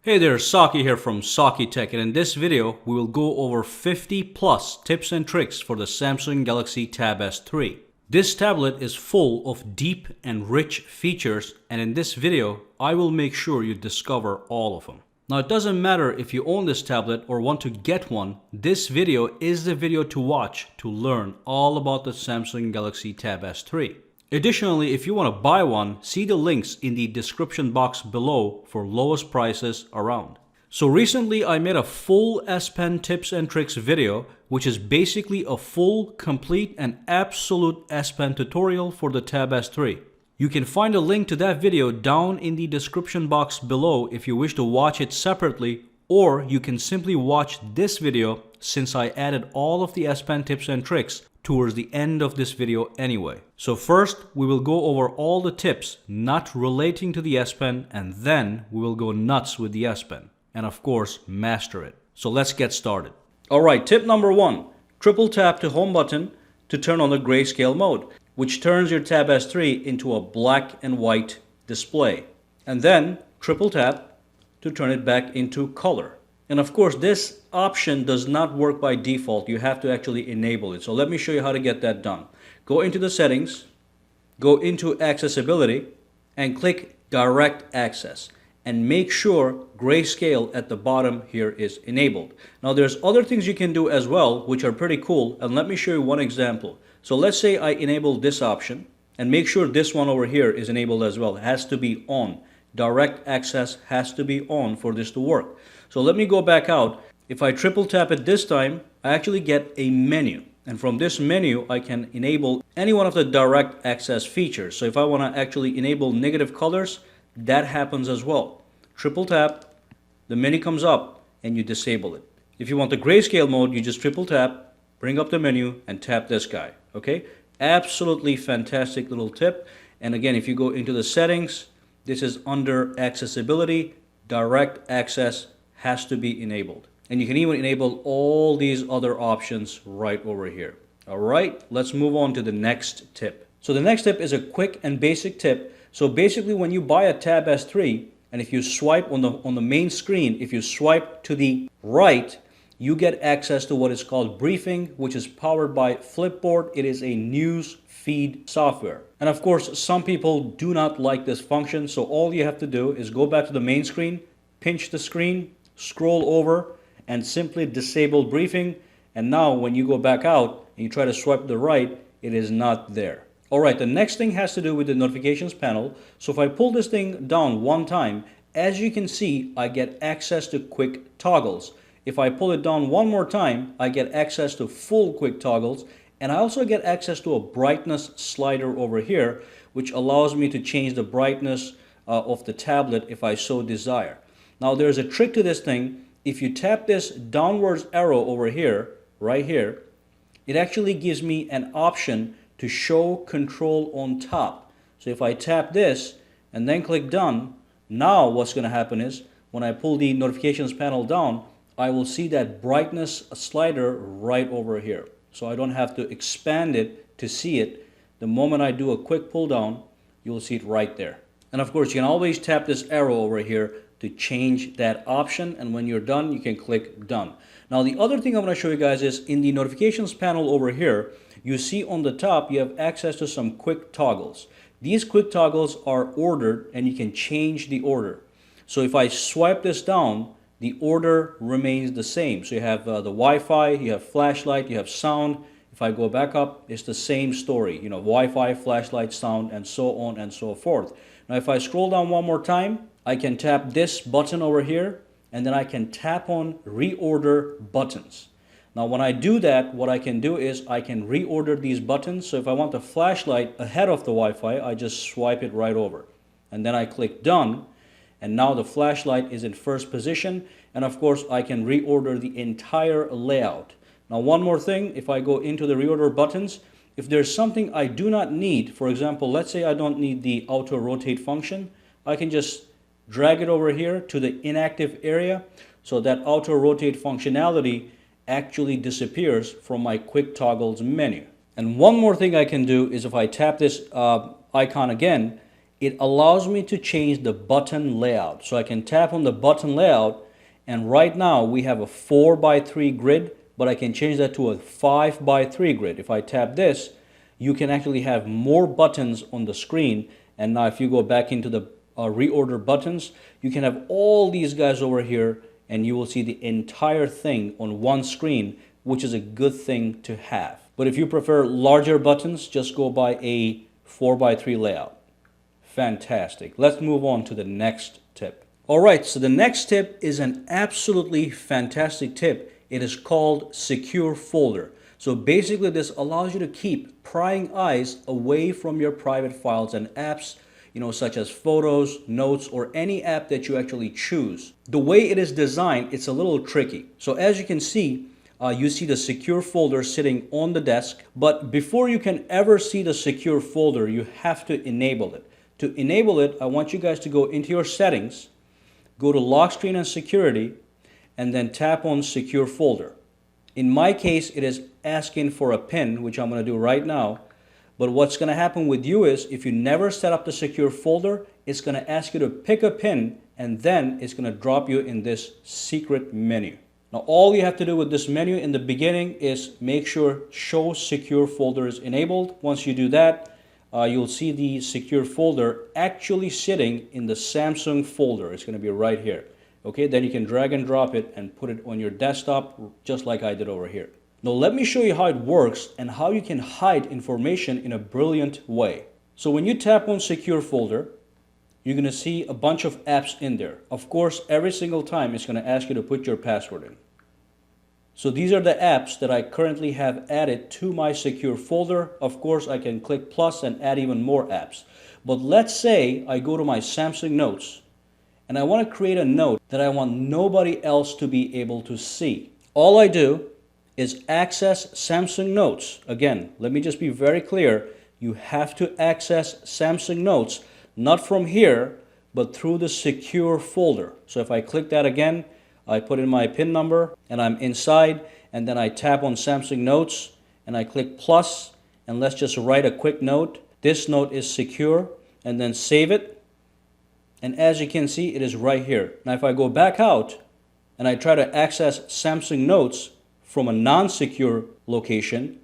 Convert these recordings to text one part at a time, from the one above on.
Hey there, Saki here from Saki Tech, and in this video we will go over 50 plus tips and tricks for the Samsung Galaxy Tab S3. This tablet is full of deep and rich features, and in this video I will make sure you discover all of them. Now it doesn't matter if you own this tablet or want to get one, this video is the video to watch to learn all about the Samsung Galaxy Tab S3. Additionally, if you want to buy one, see the links in the description box below for lowest prices around. So recently I made a full S Pen tips and tricks video, which is basically a full, complete and absolute S Pen tutorial for the Tab S3. You can find a link to that video down in the description box below if you wish to watch it separately, or you can simply watch this video since I added all of the S Pen tips and tricks towards the end of this video anyway. So first we will go over all the tips not relating to the S Pen, and then we will go nuts with the S Pen and of course master it. So let's get started. Alright, tip number 1. Triple tap the home button to turn on the grayscale mode, which turns your Tab S3 into a black and white display. And then triple tap to turn it back into color. And of course, this option does not work by default. You have to actually enable it. So let me show you how to get that done. Go into the settings, go into accessibility, and click direct access. And make sure grayscale at the bottom here is enabled. Now there's other things you can do as well, which are pretty cool. And let me show you one example. So let's say I enable this option, and make sure this one over here is enabled as well. It has to be on. Direct access has to be on for this to work. So let me go back out. If I triple tap it this time, I actually get a menu. And from this menu, I can enable any one of the direct access features. So if I want to actually enable negative colors, that happens as well. Triple tap, the menu comes up, and you disable it. If you want the grayscale mode, you just triple tap, bring up the menu, and tap this guy. Okay? Absolutely fantastic little tip. And again, if you go into the settings, this is under accessibility, direct access has to be enabled. And you can even enable all these other options right over here. All right, let's move on to the next tip. So the next tip is a quick and basic tip. So basically when you buy a Tab S3, and if you swipe on the main screen, if you swipe to the right, you get access to what is called Briefing, which is powered by Flipboard. It is a news feed software. And of course, some people do not like this function. So all you have to do is go back to the main screen, pinch the screen, scroll over, and simply disable Briefing. And now when you go back out and you try to swipe to the right, it is not there. Alright, the next thing has to do with the notifications panel. So if I pull this thing down one time, as you can see, I get access to quick toggles. If I pull it down one more time, I get access to full quick toggles, and I also get access to a brightness slider over here, which allows me to change the brightness of the tablet if I so desire. Now there's a trick to this thing. If you tap this downwards arrow over here, right here, it actually gives me an option to show control on top. So if I tap this and then click done, now what's going to happen is when I pull the notifications panel down, I will see that brightness slider right over here. So I don't have to expand it to see it. The moment I do a quick pull down, you'll see it right there. And of course, you can always tap this arrow over here to change that option, and when you're done, you can click done. Now the other thing I'm going to show you guys is in the notifications panel over here, you see on the top you have access to some quick toggles. These quick toggles are ordered and you can change the order. So if I swipe this down, the order remains the same. So you have the Wi-Fi, you have flashlight, you have sound. If I go back up, it's the same story. You know, Wi-Fi, flashlight, sound, and so on and so forth. Now if I scroll down one more time, I can tap this button over here, and then I can tap on reorder buttons. Now when I do that, what I can do is I can reorder these buttons. So if I want the flashlight ahead of the Wi-Fi, I just swipe it right over. And then I click done, and now the flashlight is in first position. And of course, I can reorder the entire layout. Now one more thing, if I go into the reorder buttons, if there's something I do not need, for example, let's say I don't need the auto rotate function, I can just drag it over here to the inactive area, so that auto rotate functionality actually disappears from my quick toggles menu. And one more thing I can do is if I tap this icon again, it allows me to change the button layout. So I can tap on the button layout, and right now we have a 4x3 grid, but I can change that to a 5x3 grid. If I tap this, you can actually have more buttons on the screen. And now if you go back into the reorder buttons, you can have all these guys over here, and you will see the entire thing on one screen, which is a good thing to have. But if you prefer larger buttons, just go by a 4x3 layout. Fantastic. Let's move on to the next tip. All right, so the next tip is an absolutely fantastic tip. It is called Secure Folder. So basically this allows you to keep prying eyes away from your private files and apps, such as photos, notes, or any app that you actually choose. The way it is designed, it's a little tricky. So as you can see, you see the secure folder sitting on the desk, but before you can ever see the secure folder, you have to enable it. To enable it, I want you guys to go into your settings, go to lock screen and security, and then tap on secure folder. In my case, it is asking for a PIN, which I'm going to do right now. But what's going to happen with you is if you never set up the secure folder, it's going to ask you to pick a PIN, and then it's going to drop you in this secret menu. Now, all you have to do with this menu in the beginning is make sure show secure folder is enabled. Once you do that, you'll see the secure folder actually sitting in the Samsung folder. It's going to be right here. Okay, then you can drag and drop it and put it on your desktop just like I did over here. Now let me show you how it works and how you can hide information in a brilliant way. So when you tap on secure folder, you're going to see a bunch of apps in there. Of course, every single time it's going to ask you to put your password in. So these are the apps that I currently have added to my secure folder. Of course, I can click plus and add even more apps. But let's say I go to my Samsung Notes and I want to create a note that I want nobody else to be able to see. All I do is access Samsung Notes. Again, let me just be very clear. You have to access Samsung Notes, not from here, but through the secure folder. So if I click that again, I put in my PIN number and I'm inside, and then I tap on Samsung Notes and I click plus, and let's just write a quick note. This note is secure, and then save it. And as you can see, it is right here. Now if I go back out and I try to access Samsung Notes from a non-secure location,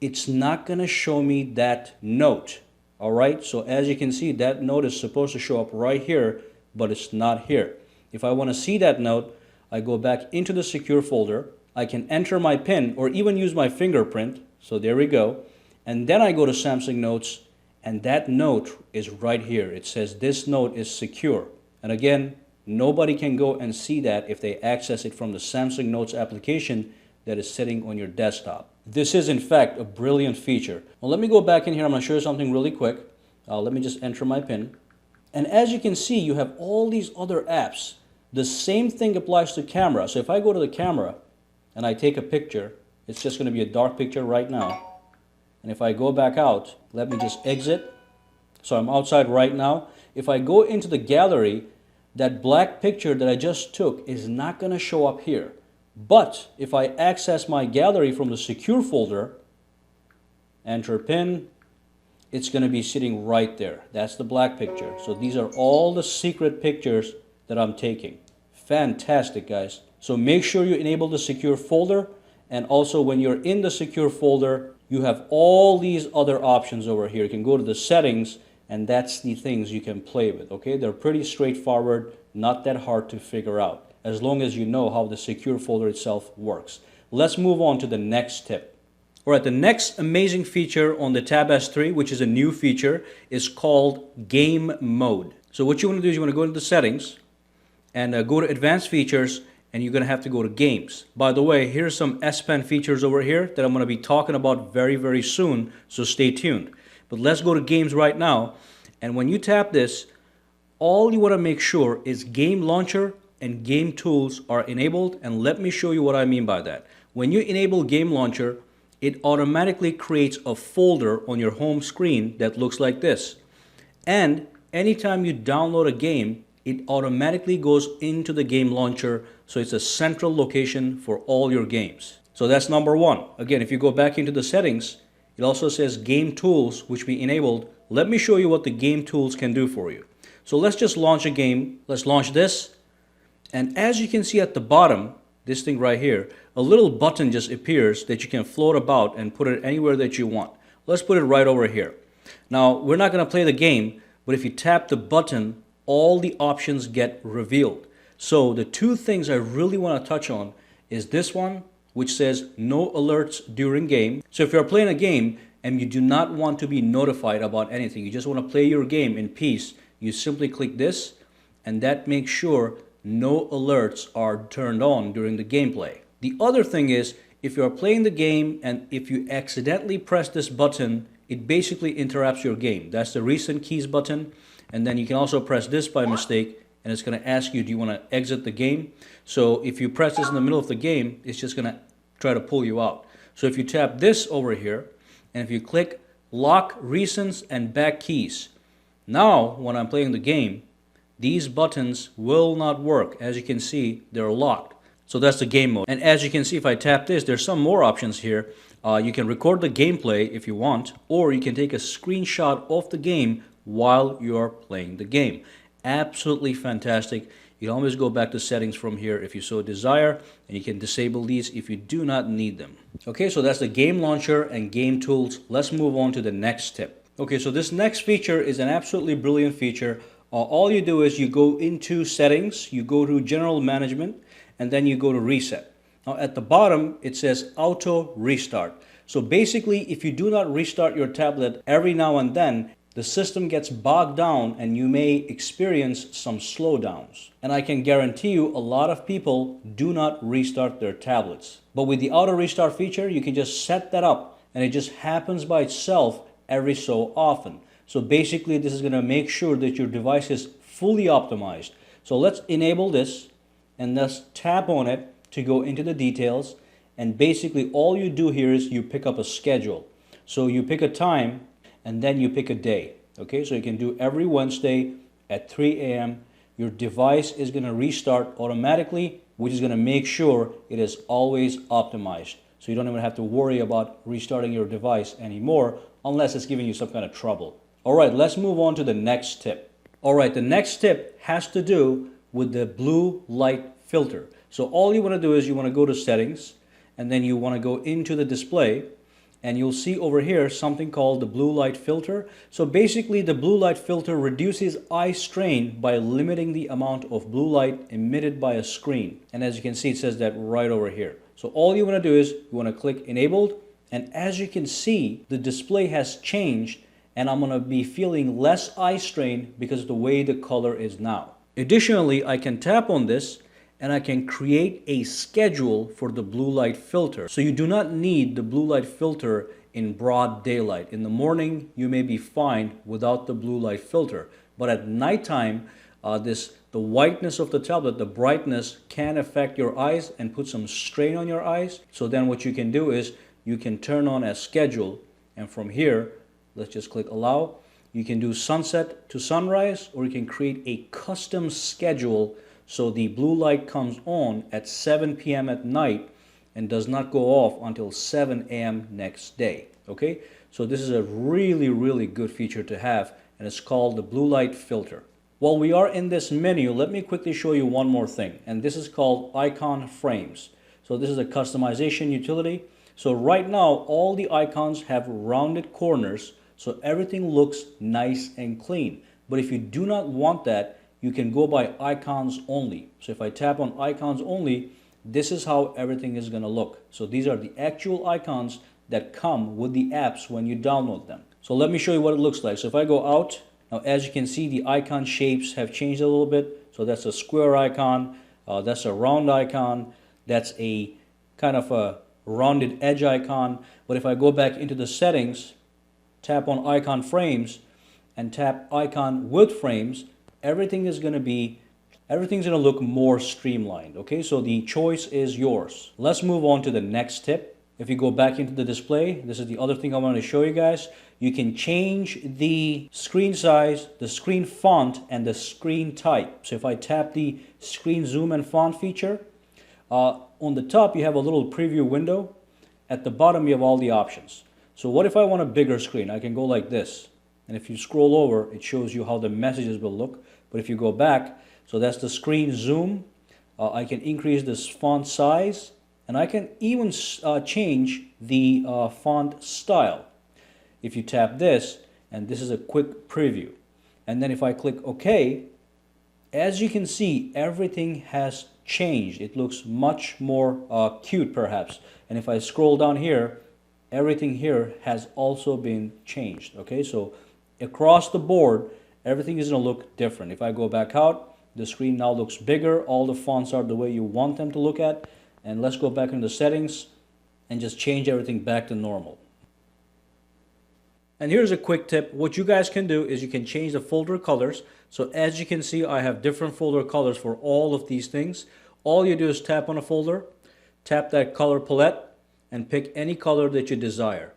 it's not going to show me that note. All right, so as you can see, that note is supposed to show up right here, but it's not here. If I want to see that note, I go back into the secure folder. I can enter my PIN or even use my fingerprint. So there we go. And then I go to Samsung Notes, and that note is right here. It says this note is secure. And again, nobody can go and see that if they access it from the Samsung Notes application that is sitting on your desktop. This is in fact a brilliant feature. Well, let me go back in here. I'm going to show you something really quick. Let me just enter my PIN. And as you can see, you have all these other apps. The same thing applies to camera. So if I go to the camera and I take a picture, it's just going to be a dark picture right now. And if I go back out, let me just exit. So I'm outside right now. If I go into the gallery, that black picture that I just took is not going to show up here. But if I access my gallery from the secure folder, enter PIN, it's going to be sitting right there. That's the black picture. So these are all the secret pictures that I'm taking. Fantastic, guys. So make sure you enable the secure folder, and also when you're in the secure folder, you have all these other options over here. You can go to the settings, and that's the things you can play with, okay? They're pretty straightforward, not that hard to figure out, as long as you know how the secure folder itself works. Let's move on to the next tip. All right, the next amazing feature on the Tab S3, which is a new feature, is called Game Mode. So what you want to do is you want to go into the settings and go to Advanced Features, and you're going to have to go to Games. By the way, here's some S Pen features over here that I'm going to be talking about very, very soon, so stay tuned. But let's go to Games right now, and when you tap this, all you want to make sure is Game Launcher and Game Tools are enabled, and let me show you what I mean by that. When you enable Game Launcher, it automatically creates a folder on your home screen that looks like this. And anytime you download a game, it automatically goes into the game launcher, so it's a central location for all your games. So that's number one. Again, if you go back into the settings, It also says game tools, which we enabled. Let me show you what the game tools can do for you. So let's just launch a game. Let's launch this. And as you can see at the bottom, this thing right here, a little button just appears that you can float about and put it anywhere that you want. Let's put it right over here. Now, we're not going to play the game, but if you tap the button, all the options get revealed. So the two things I really want to touch on is this one, which says no alerts during game. So if you're playing a game and you do not want to be notified about anything, you just want to play your game in peace, you simply click this, and that makes sure no alerts are turned on during the gameplay. The other thing is, if you're playing the game and if you accidentally press this button, it basically interrupts your game. That's the recent keys button. And then you can also press this by mistake, and it's going to ask you, do you want to exit the game? So if you press this in the middle of the game, it's just going to try to pull you out. So if you tap this over here, and if you click lock recents and back keys, now when I'm playing the game, these buttons will not work. As you can see, they're locked. So that's the game mode. And as you can see, if I tap this, there's some more options here. You can record the gameplay if you want, or you can take a screenshot of the game while you're playing the game. Absolutely fantastic. You can always go back to settings from here if you so desire, and you can disable these if you do not need them. Okay, so that's the game launcher and game tools. Let's move on to the next tip. Okay, so this next feature is an absolutely brilliant feature. All you do is you go into settings, you go to general management, and then you go to reset. Now at the bottom it says auto restart. So basically, if you do not restart your tablet every now and then, the system gets bogged down and you may experience some slowdowns. And I can guarantee you a lot of people do not restart their tablets. But with the auto restart feature, you can just set that up and it just happens by itself every so often. So basically, this is going to make sure that your device is fully optimized. So let's enable this and let's tap on it to go into the details. And basically all you do here is you pick up a schedule. So you pick a time and then you pick a day. Okay, so you can do every Wednesday at 3 a.m. Your device is going to restart automatically, which is going to make sure it is always optimized. So you don't even have to worry about restarting your device anymore unless it's giving you some kind of trouble. All right, let's move on to the next tip. All right, the next tip has to do with the blue light filter. So all you want to do is you want to go to settings, and then you want to go into the display, and you'll see over here something called the blue light filter. So basically the blue light filter reduces eye strain by limiting the amount of blue light emitted by a screen. And as you can see, it says that right over here. So all you want to do is you want to click enabled, and as you can see, the display has changed, and I'm going to be feeling less eye strain because of the way the color is now. Additionally, I can tap on this and I can create a schedule for the blue light filter. So you do not need the blue light filter in broad daylight. In the morning, you may be fine without the blue light filter. But at nighttime, the whiteness of the tablet, the brightness can affect your eyes and put some strain on your eyes. So then what you can do is you can turn on a schedule, and from here, let's just click allow. You can do sunset to sunrise, or you can create a custom schedule so the blue light comes on at 7 p.m. at night and does not go off until 7 a.m. next day. Okay, so this is a really, really good feature to have, and it's called the blue light filter. While we are in this menu, let me quickly show you one more thing, and this is called icon frames. So this is a customization utility. So right now, all the icons have rounded corners, so everything looks nice and clean. But if you do not want that, you can go by icons only. So if I tap on icons only, this is how everything is going to look. So these are the actual icons that come with the apps when you download them. So let me show you what it looks like. So if I go out, now as you can see, the icon shapes have changed a little bit. So that's a square icon, that's a round icon, that's a kind of a rounded edge icon. But if I go back into the settings, tap on icon frames and tap icon with frames, everything's going to look more streamlined. Okay, so the choice is yours. Let's move on to the next tip. If you go back into the display, this is the other thing I want to show you guys. You can change the screen size, the screen font, and the screen type. So if I tap the screen zoom and font feature, on the top you have a little preview window. At the bottom you have all the options. So what if I want a bigger screen? I can go like this. And if you scroll over, it shows you how the messages will look. But if you go back, so that's the screen zoom. I can increase this font size, and I can even change the font style. If you tap this, and this is a quick preview. And then if I click OK, as you can see, everything has changed. It looks much more cute perhaps. And if I scroll down here, everything here has also been changed. Okay, so across the board, everything is going to look different. If I go back out, the screen now looks bigger. All the fonts are the way you want them to look at. And let's go back into the settings and just change everything back to normal. And here's a quick tip. What you guys can do is you can change the folder colors. So as you can see, I have different folder colors for all of these things. All you do is tap on a folder, tap that color palette, and pick any color that you desire.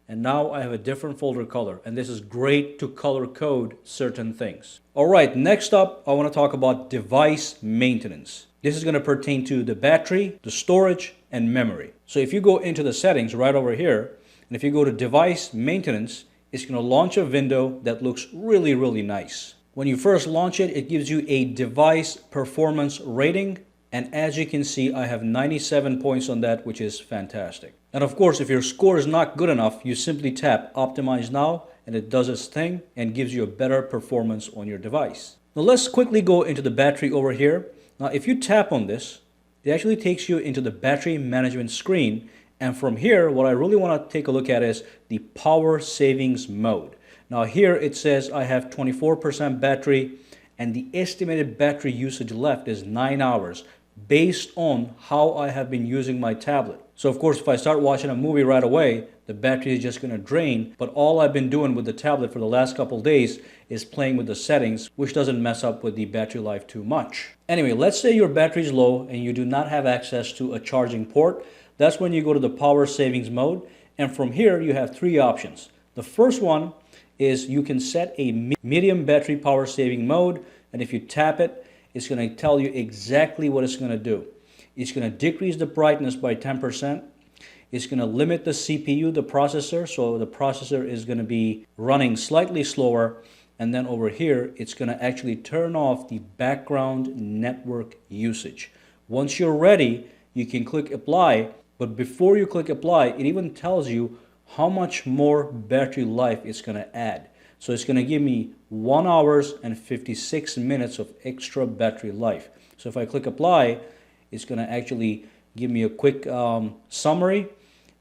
And now I have a different folder color, and this is great to color code certain things. Alright, next up I want to talk about device maintenance. This is going to pertain to the battery, the storage, and memory. So if you go into the settings right over here, and if you go to device maintenance, it's going to launch a window that looks really nice. When you first launch it, it gives you a device performance rating. And as you can see, I have 97 points on that, which is fantastic. And of course, if your score is not good enough, you simply tap Optimize Now, and it does its thing and gives you a better performance on your device. Now let's quickly go into the battery over here. Now if you tap on this, it actually takes you into the battery management screen. And from here, what I really want to take a look at is the power savings mode. Now here it says I have 24% battery, and the estimated battery usage left is 9 hours based on how I have been using my tablet. So of course, if I start watching a movie right away, the battery is just going to drain. But all I've been doing with the tablet for the last couple of days is playing with the settings, which doesn't mess up with the battery life too much. Anyway, let's say your battery is low and you do not have access to a charging port. That's when you go to the power savings mode. And from here, you have three options. The first one is you can set a medium battery power saving mode. And if you tap it, it's going to tell you exactly what it's going to do. It's going to decrease the brightness by 10%. It's going to limit the CPU, the processor, so the processor is going to be running slightly slower. And then over here, it's going to actually turn off the background network usage. Once you're ready, you can click apply. But before you click apply, it even tells you how much more battery life it's going to add. So it's going to give me 1 hour and 56 minutes of extra battery life. So if I click apply, it's going to actually give me a quick summary,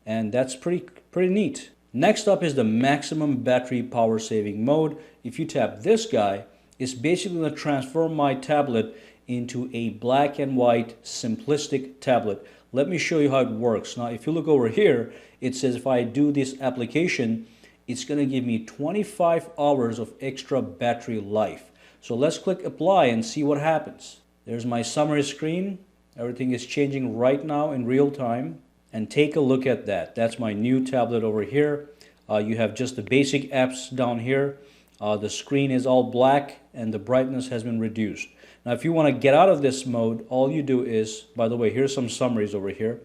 and that's pretty neat. Next up is the maximum battery power saving mode. If you tap this guy, it's basically going to transform my tablet into a black and white simplistic tablet. Let me show you how it works. Now if you look over here, it says if I do this application, it's going to give me 25 hours of extra battery life. So let's click apply and see what happens. There's my summary screen. Everything is changing right now in real time. And take a look at that. That's my new tablet over here. You have just the basic apps down here. The screen is all black and the brightness has been reduced. Now if you want to get out of this mode, all you do is, by the way, here's some summaries over here.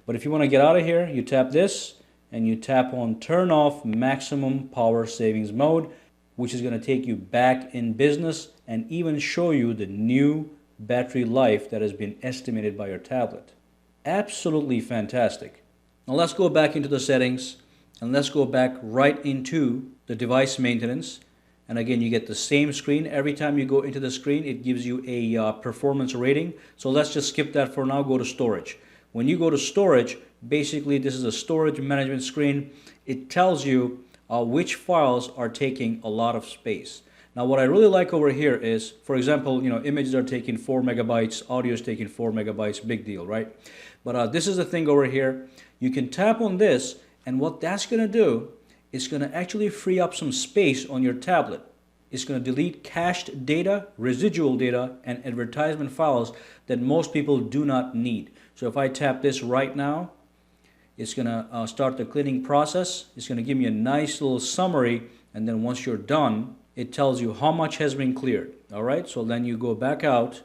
But if you want to get out of here, you tap this. And you tap on turn off maximum power savings mode, which is going to take you back in business and even show you the new battery life that has been estimated by your tablet. Absolutely fantastic. Now let's go back into the settings and let's go back right into the device maintenance. And again, you get the same screen. Every time you go into the screen, it gives you a performance rating. So let's just skip that for now, go to storage. When you go to storage, basically this is a storage management screen. It tells you which files are taking a lot of space. Now what I really like over here is, for example, images are taking 4 megabytes, audio is taking 4 megabytes, big deal, right? But this is the thing over here. You can tap on this, and what that's going to do, it's going to actually free up some space on your tablet. It's going to delete cached data, residual data, and advertisement files that most people do not need. So if I tap this right now, it's going to start the cleaning process. It's going to give me a nice little summary, and then once you're done, it tells you how much has been cleared. All right, so then you go back out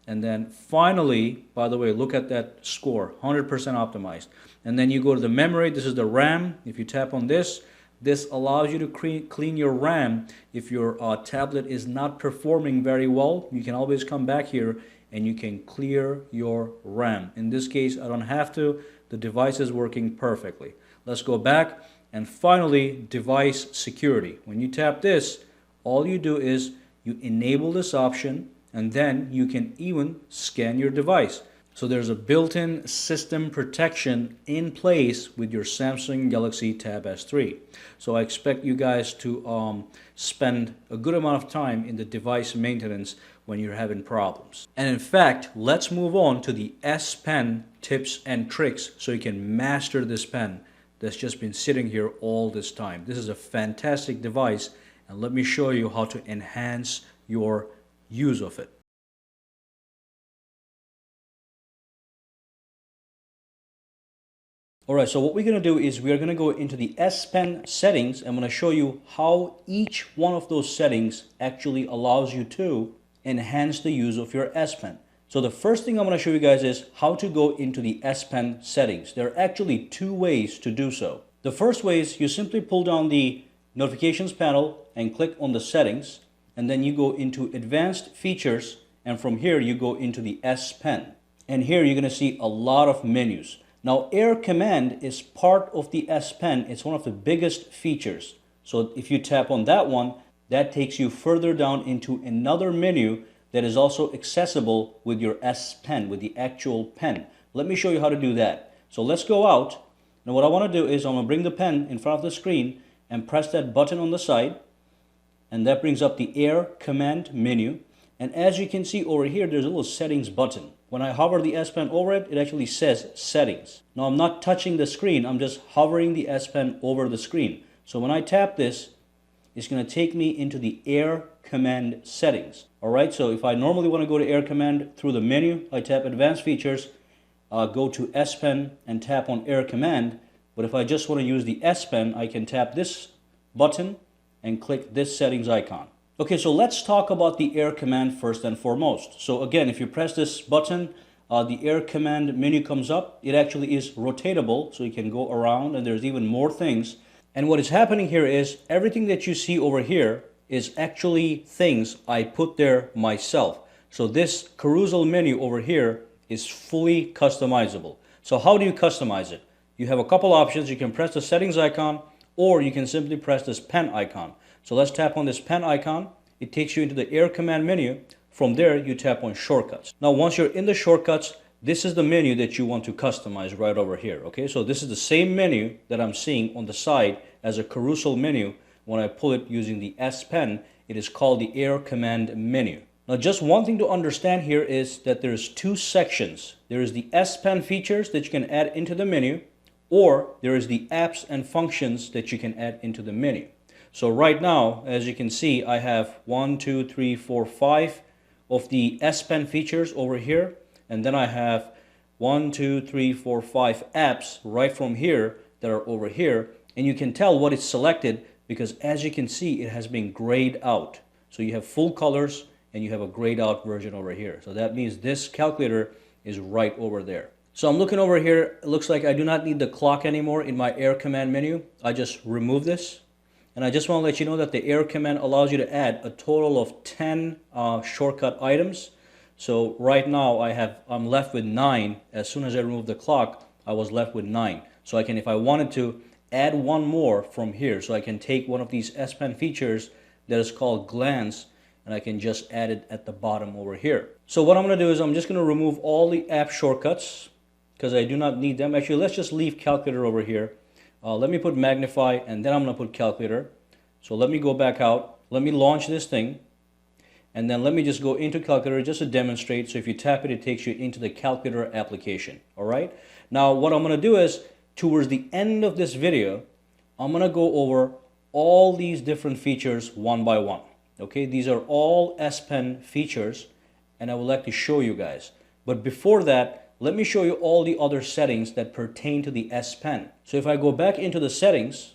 And then finally, by the way, look at that score, 100% optimized. And then you go to the memory. This is the RAM. If you tap on this, this allows you to clean your RAM. If your tablet is not performing very well, you can always come back here and you can clear your RAM. In this case, I don't have to. The device is working perfectly. Let's go back. And finally, device security. When you tap this, all you do is you enable this option, and then you can even scan your device. So there's a built-in system protection in place with your Samsung Galaxy Tab S3. So I expect you guys to spend a good amount of time in the device maintenance when you're having problems. And in fact, let's move on to the S Pen tips and tricks so you can master this pen that's just been sitting here all this time. This is a fantastic device, and let me show you how to enhance your use of it. Alright, so what we're going to do is we're going to go into the S Pen settings. I'm going to show you how each one of those settings actually allows you to enhance the use of your S Pen. So the first thing I'm going to show you guys is how to go into the S Pen settings. There are actually two ways to do so. The first way is you simply pull down the notifications panel and click on the settings, and then you go into advanced features, and from here you go into the S Pen. And here you're going to see a lot of menus. Now, Air Command is part of the S Pen. It's one of the biggest features. So if you tap on that one, that takes you further down into another menu that is also accessible with your S Pen, with the actual pen. Let me show you how to do that. So let's go out. Now what I want to do is I'm going to bring the pen in front of the screen and press that button on the side. And that brings up the Air Command menu. And as you can see over here, there's a little settings button. When I hover the S Pen over it, it actually says settings. Now I'm not touching the screen, I'm just hovering the S Pen over the screen. So when I tap this, it's going to take me into the Air Command settings. Alright, so if I normally want to go to Air Command through the menu, I tap Advanced Features, go to S Pen and tap on Air Command. But if I just want to use the S Pen, I can tap this button and click this settings icon. Okay, so let's talk about the Air Command first and foremost. So again, if you press this button, the Air Command menu comes up. It actually is rotatable, so you can go around, and there's even more things. And what is happening here is everything that you see over here is actually things I put there myself. So this carousel menu over here is fully customizable. So how do you customize it? You have a couple options. You can press the settings icon, or you can simply press this pen icon. So let's tap on this pen icon. It takes you into the Air Command menu. From there, you tap on shortcuts. Now, once you're in the shortcuts, this is the menu that you want to customize right over here. Okay, so this is the same menu that I'm seeing on the side as a carousel menu. When I pull it using the S Pen, it is called the Air Command menu. Now, just one thing to understand here is that there's two sections. There is the S Pen features that you can add into the menu, or there is the apps and functions that you can add into the menu. So right now, as you can see, I have 1, 2, 3, 4, 5 of the S Pen features over here. And then I have 1, 2, 3, 4, 5 apps right from here that are over here. And you can tell what is selected because as you can see, it has been grayed out. So you have full colors and you have a grayed out version over here. So that means this calculator is right over there. So I'm looking over here. It looks like I do not need the clock anymore in my Air Command menu. I just remove this. And I just want to let you know that the Air Command allows you to add a total of 10 shortcut items. So right now I'm left with 9. As soon as I remove the clock, I was left with 9. So I can, if I wanted to, add one more from here. So I can take one of these S Pen features that is called Glance, and I can just add it at the bottom over here. So what I'm going to do is I'm just going to remove all the app shortcuts because I do not need them. Actually, let's just leave calculator over here. Let me put magnify, and then I'm going to put calculator. So let me go back out. Let me launch this thing. And then let me just go into calculator just to demonstrate. So if you tap it, it takes you into the calculator application. All right. Now what I'm going to do is towards the end of this video, I'm going to go over all these different features one by one. Okay. These are all S Pen features, and I would like to show you guys. But before that, let me show you all the other settings that pertain to the S Pen. So if I go back into the settings,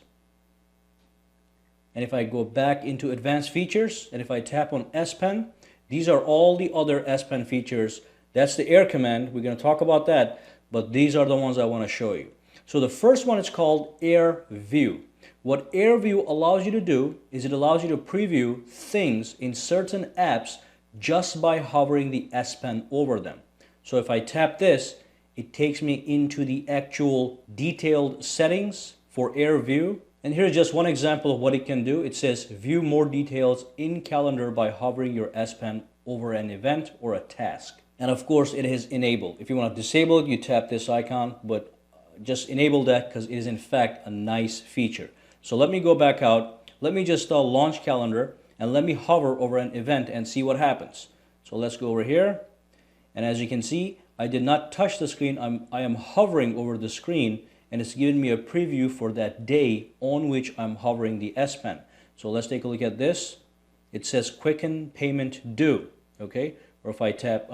and if I go back into advanced features, and if I tap on S Pen, These are all the other S Pen features. That's the air command. We're going to talk about that, but these are the ones I want to show you. So the first one is called Air View. What Air View allows you to do is it allows you to preview things in certain apps just by hovering the S Pen over them. So if I tap this, it takes me into the actual detailed settings for Air View. And here's just one example of what it can do. It says view more details in calendar by hovering your S Pen over an event or a task. And of course it is enabled. If you want to disable it, you tap this icon, but just enable that because it is in fact a nice feature. So let me go back out. Let me just launch calendar and let me hover over an event and see what happens. So let's go over here. And as you can see, I did not touch the screen. I am hovering over the screen and it's giving me a preview for that day on which I'm hovering the S Pen. So let's take a look at this. It says quicken payment due. Okay. Or if I tap,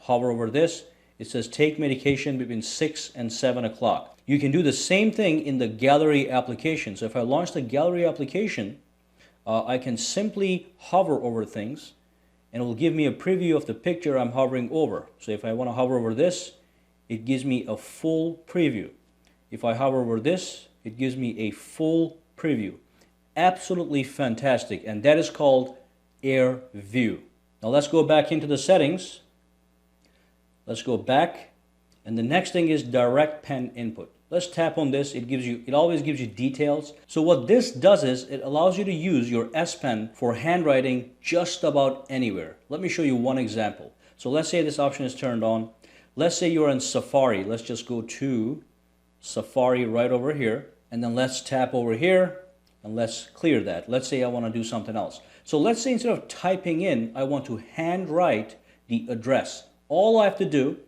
hover over this, it says take medication between 6 and 7 o'clock. You can do the same thing in the gallery application. So if I launch the gallery application, I can simply hover over things and it will give me a preview of the picture I'm hovering over. So if I want to hover over this, it gives me a full preview. If I hover over this, it gives me a full preview. Absolutely fantastic. And that is called Air View. Now let's go back into the settings. Let's go back. And the next thing is direct pen input. Let's tap on this. It always gives you details. So what this does is it allows you to use your S Pen for handwriting just about anywhere. Let me show you one example. So let's say this option is turned on. Let's say you're in Safari. Let's just go to Safari right over here. And then let's tap over here and let's clear that. Let's say I want to do something else. So let's say instead of typing in, I want to handwrite the address. All I have to do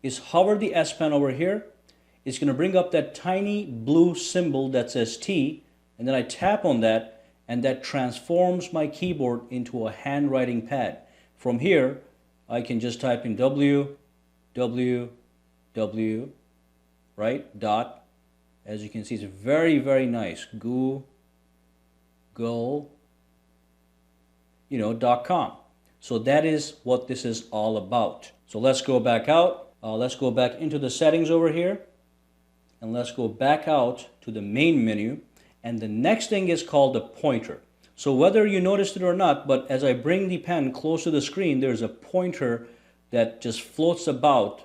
is hover the S Pen over here. It's going to bring up that tiny blue symbol that says T, and then I tap on that, and that transforms my keyboard into a handwriting pad. From here, I can just type in W, right, dot. As you can see, it's very, very nice. Google, .com. So that is what this is all about. So let's go back out. Let's go back into the settings over here. And let's go back out to the main menu. And the next thing is called the pointer. So whether you noticed it or not, but as I bring the pen close to the screen, there's a pointer that just floats about.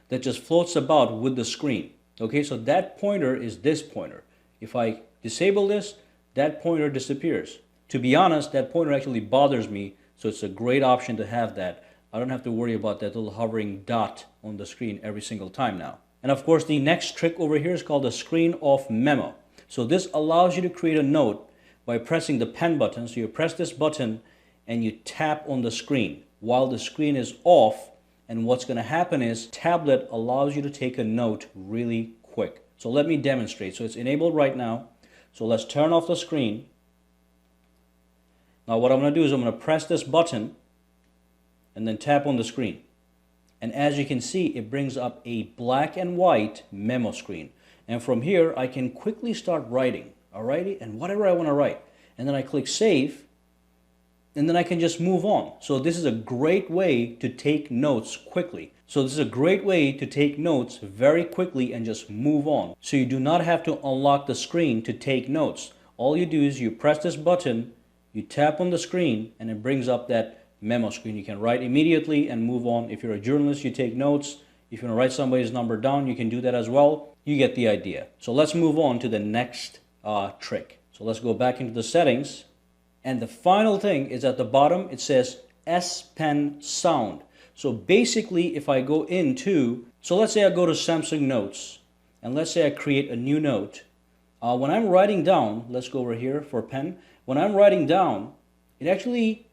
That just floats about with the screen. Okay, so that pointer is this pointer. If I disable this, that pointer disappears. To be honest, that pointer actually bothers me, so it's a great option to have that. I don't have to worry about that little hovering dot on the screen every single time now. And of course, the next trick over here is called the screen off memo. So this allows you to create a note by pressing the pen button. So you press this button and you tap on the screen while the screen is off. And what's going to happen is tablet allows you to take a note really quick. So let me demonstrate. So it's enabled right now. So let's turn off the screen. Now what I'm going to do is I'm going to press this button and then tap on the screen. And as you can see, it brings up a black and white memo screen. And from here, I can quickly start writing, alrighty? And whatever I want to write. And then I click save, and then I can just move on. So this is a great way to take notes quickly. So this is a great way to take notes very quickly and just move on. So you do not have to unlock the screen to take notes. All you do is you press this button, you tap on the screen, and it brings up that memo screen. You can write immediately and move on. If you're a journalist, you take notes. If you want to write somebody's number down, you can do that as well. You get the idea. So let's move on to the next trick. So let's go back into the settings. And the final thing is at the bottom, it says S Pen sound. So basically, if I go into, so let's say I go to Samsung Notes, and let's say I create a new note. When I'm writing down, let's go over here for pen. When I'm writing down, it actually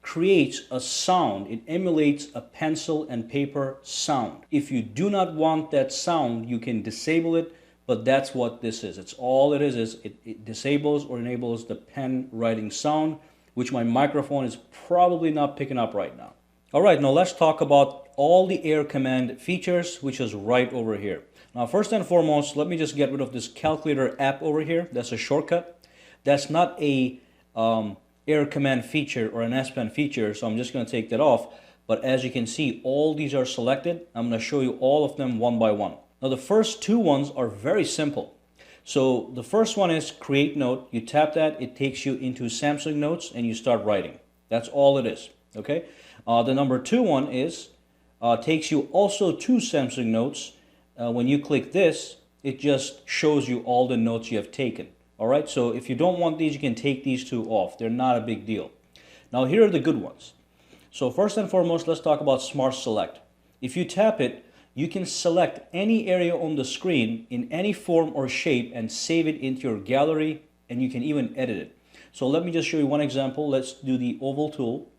creates a sound. It emulates a pencil and paper sound. If you do not want that sound, you can disable it, but that's what this is. It's all it is it disables or enables the pen writing sound, which my microphone is probably not picking up right now. All right, now let's talk about all the Air Command features, which is right over here. Now, first and foremost, let me just get rid of this calculator app over here. That's a shortcut. That's not a air command feature or an S Pen feature, so I'm just going to take that off. But as you can see, all these are selected. I'm going to show you all of them one by one. Now the first two ones are very simple. So the first one is create note. You tap that, it takes you into Samsung Notes and you start writing. That's all it is. Okay. The number two one is takes you also to Samsung Notes. When you click this, it just shows you all the notes you have taken. All right. So if you don't want these, you can take these two off. They're not a big deal. Now here are the good ones. So first and foremost, let's talk about Smart Select. If you tap it, you can select any area on the screen in any form or shape and save it into your gallery, and you can even edit it. So let me just show you one example. Let's do the oval tool.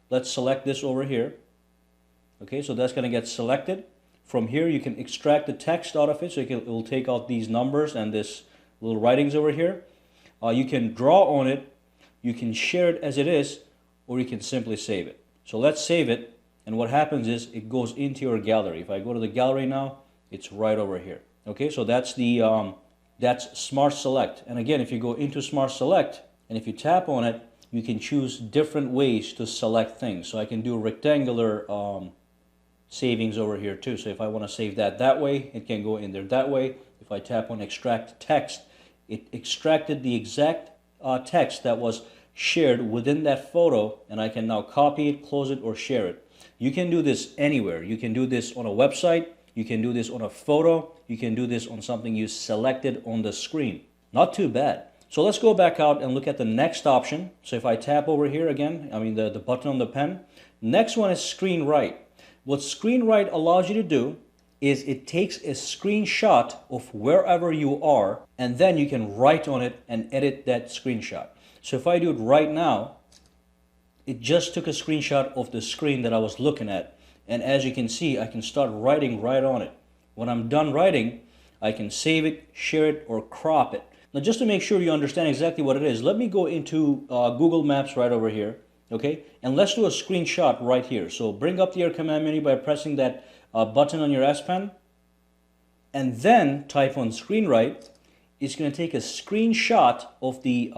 Let's select this over here. Okay, so that's going to get selected. From here, you can extract the text out of it, so it will take out these numbers and this little writings over here. You can draw on it, you can share it as it is, or you can simply save it. So let's save it. And what happens is it goes into your gallery. If I go to the gallery now, it's right over here. Okay, so that's the that's Smart Select. And again, if you go into Smart Select and if you tap on it, you can choose different ways to select things. So I can do rectangular savings over here too. So if I want to save that way, it can go in there that way. If I tap on Extract Text, it extracted the exact text that was shared within that photo, and I can now copy it, close it, or share it. You can do this anywhere. You can do this on a website, you can do this on a photo, you can do this on something you selected on the screen. Not too bad. So let's go back out and look at the next option. So if I tap over here again, the button on the pen, next one is Screen Write. What Screen Write allows you to do is it takes a screenshot of wherever you are, and then you can write on it and edit that screenshot. So if I do it right now, it just took a screenshot of the screen that I was looking at. And as you can see, I can start writing right on it. When I'm done writing, I can save it, share it, or crop it. Now just to make sure you understand exactly what it is, let me go into Google Maps right over here. Okay, and let's do a screenshot right here. So bring up the Air Command menu by pressing that button on your S Pen. And then type on Screen Write. It's going to take a screenshot of the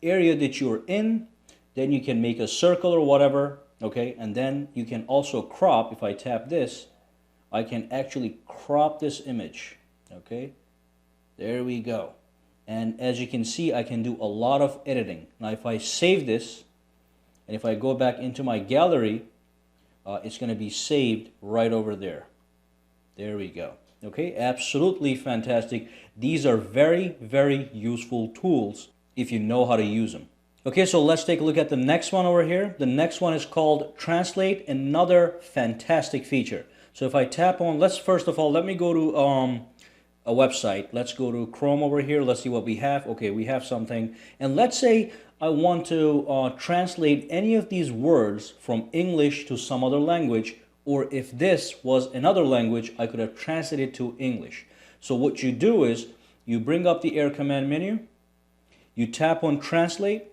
area that you're in. Then you can make a circle or whatever, okay, and then you can also crop. If I tap this, I can actually crop this image, okay. There we go. And as you can see, I can do a lot of editing. Now if I save this and if I go back into my gallery, it's going to be saved right over there. There we go. Okay, absolutely fantastic. These are very, very useful tools if you know how to use them. Okay, so let's take a look at the next one over here. The next one is called Translate, another fantastic feature. So if I tap on, first of all, let me go to a website. Let's go to Chrome over here. Let's see what we have. Okay, we have something. And let's say I want to translate any of these words from English to some other language, or if this was another language, I could have translated to English. So what you do is you bring up the Air Command menu, you tap on Translate,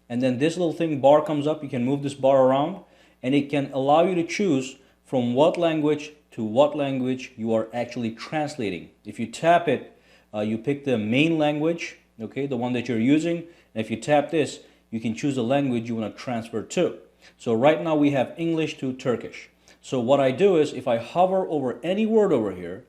and then this little thing bar comes up. You can move this bar around and it can allow you to choose from what language to what language you are actually translating. If you tap it, you pick the main language, okay, the one that you're using. And if you tap this, you can choose the language you want to transfer to. So right now we have English to Turkish. So what I do is if I hover over any word over here,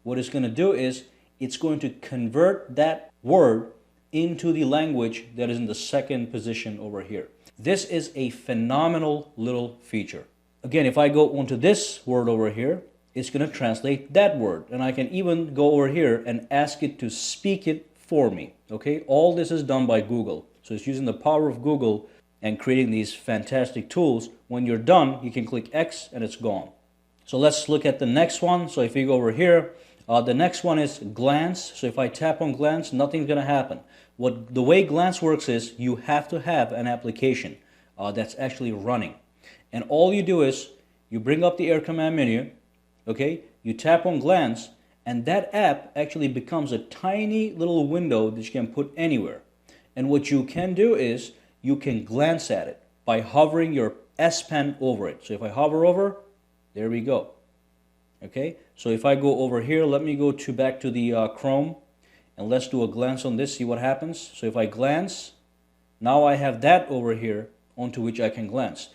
what it's going to do is it's going to convert that word into the language that is in the second position over here. This is a phenomenal little feature. Again, if I go onto this word over here, it's going to translate that word. And I can even go over here and ask it to speak it for me. Okay, all this is done by Google. So it's using the power of Google and creating these fantastic tools. When you're done, you can click X and it's gone. So let's look at the next one. So if you go over here, the next one is Glance. So if I tap on Glance, nothing's going to happen. The way Glance works is you have to have an application that's actually running. And all you do is you bring up the Air Command menu, okay? You tap on Glance, and that app actually becomes a tiny little window that you can put anywhere. And what you can do is you can glance at it by hovering your S Pen over it. So if I hover over, there we go. Okay, so if I go over here, let me go back to the Chrome, and let's do a glance on this, see what happens. So if I glance, Now I have that over here onto which I can glance.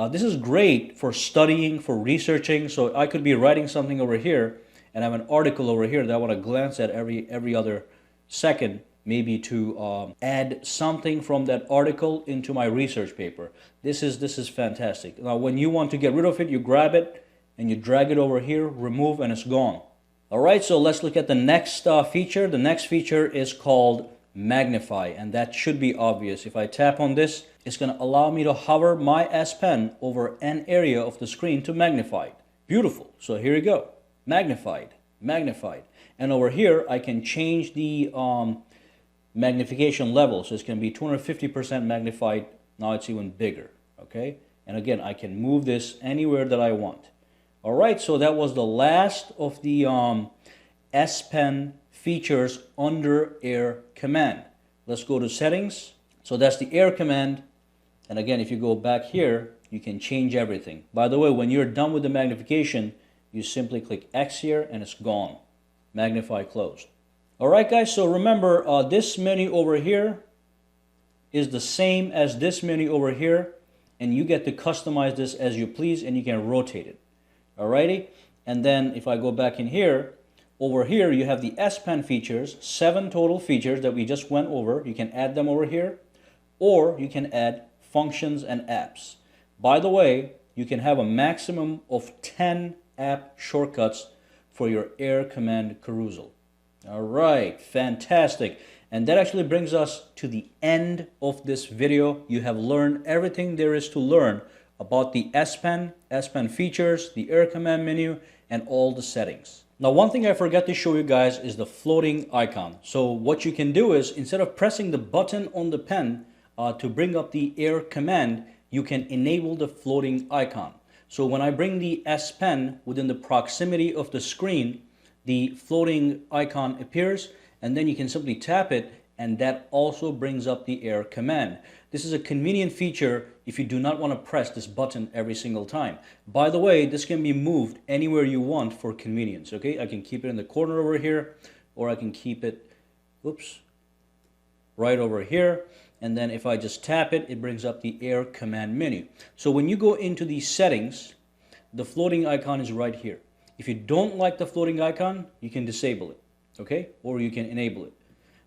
This is great for studying, for researching. So I could be writing something over here and I have an article over here that I want to glance at every other second, maybe to add something from that article into my research paper. This is fantastic. Now when you want to get rid of it, you grab it and you drag it over here, remove, and it's gone. Alright, so let's look at the next feature. The next feature is called magnify, and that should be obvious. If I tap on this, it's going to allow me to hover my S Pen over an area of the screen to magnify it. Beautiful. So here we go. Magnified, magnified. And over here, I can change the magnification level. So it's going to be 250% magnified. Now it's even bigger. Okay. And again, I can move this anywhere that I want. All right. So that was the last of the S Pen features under Air command. Let's go to settings. So that's the Air command. And again, if you go back here, you can change everything. By the way, when you're done with the magnification, you simply click X here and it's gone. Magnify closed. All right, guys. So remember, this menu over here is the same as this menu over here. And you get to customize this as you please and you can rotate it. Alrighty. And then if I go back in here, over here you have the S Pen features, 7 total features that we just went over. You can add them over here, or you can add functions and apps. By the way, you can have a maximum of 10 app shortcuts for your Air command carousel. Alright, fantastic. And that actually brings us to the end of this video. You have learned everything there is to learn about the S Pen features, the Air command menu, and all the settings. Now, one thing I forgot to show you guys is the floating icon. So what you can do is, instead of pressing the button on the pen to bring up the Air command, you can enable the floating icon. So when I bring the S Pen within the proximity of the screen, the floating icon appears, and then you can simply tap it, and that also brings up the Air command. This is a convenient feature if you do not want to press this button every single time. By the way, this can be moved anywhere you want for convenience. Okay, I can keep it in the corner over here, or I can keep it, oops, right over here. And then if I just tap it, it brings up the Air command menu. So when you go into the settings, the floating icon is right here. If you don't like the floating icon, you can disable it, okay? Or you can enable it.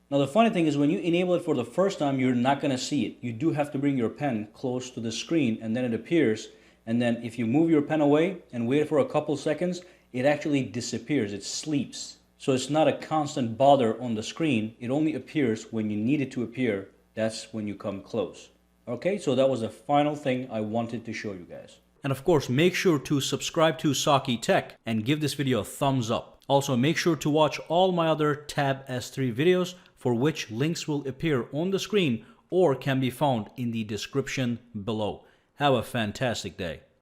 Now the funny thing is, when you enable it for the first time, you're not going to see it. You do have to bring your pen close to the screen and then it appears. And then if you move your pen away and wait for a couple seconds, it actually disappears. It sleeps. So it's not a constant bother on the screen. It only appears when you need it to appear. That's when you come close. Okay, so that was the final thing I wanted to show you guys. And of course, make sure to subscribe to Saki Tech and give this video a thumbs up. Also, make sure to watch all my other Tab S3 videos, for which links will appear on the screen or can be found in the description below. Have a fantastic day.